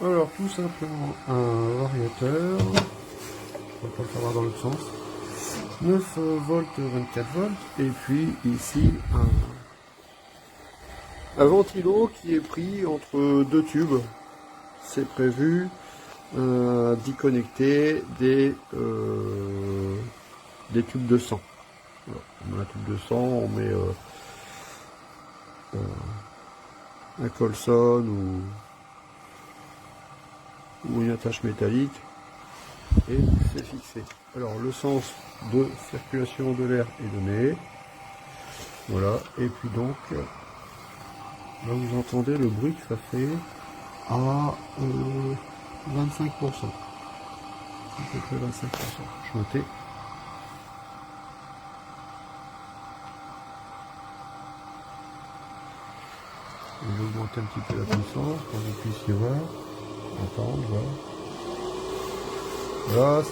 Alors tout simplement un variateur, on va pas le savoir dans l'autre sens, 9 volts 24 volts, et puis ici un ventilo qui est pris entre deux tubes. C'est prévu d'y connecter des tubes de sang. Voilà. On met un tube de sang, on met un colson ou une attache métallique et c'est fixé. Alors le sens de circulation de l'air est donné. Voilà, et puis donc là vous entendez le bruit que ça fait à 25%. À peu près 25%. Je notais. Je vais augmenter un petit peu la puissance pour que vous puissiez voir, entendre, voilà. Là, 50%,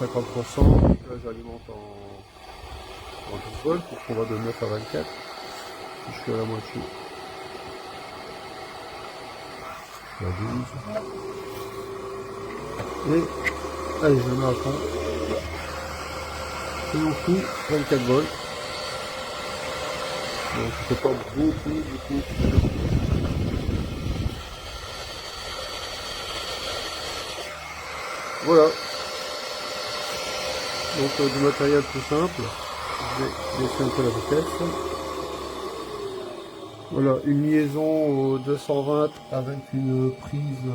là j'alimente en 12 volts pour qu'on va de 9 à 24. Je suis à la moitié. Je suis à 12. Et allez, je le mets à fond. Et on fout 24 volts. Donc c'est pas beaucoup. Voilà. Donc du matériel tout simple. Je vais baisser un peu la vitesse. Voilà, une liaison 220 avec une prise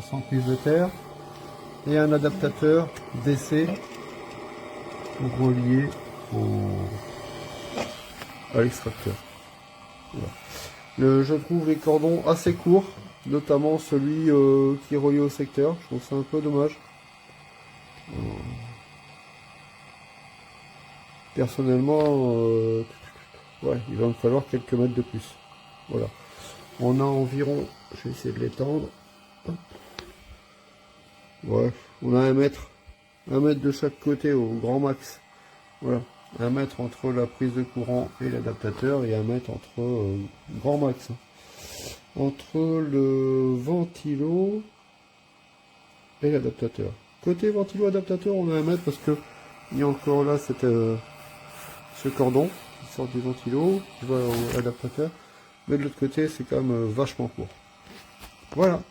sans prise de terre et un adaptateur DC pour relier à l'extracteur. Voilà. Je trouve les cordons assez courts, notamment celui qui est relié au secteur. Je trouve ça un peu dommage. Personnellement, ouais, il va me falloir quelques mètres de plus. Voilà. On a environ, je vais essayer de l'étendre. Ouais, on a un mètre de chaque côté au grand max. Voilà, un mètre entre la prise de courant et l'adaptateur et un mètre entre grand max. Entre le ventilo et l'adaptateur. Côté ventilo adaptateur, on a un mètre parce que il y a encore là ce cordon qui sort du ventilo, qui va à l'adaptateur. Mais de l'autre côté, c'est quand même vachement court. Voilà.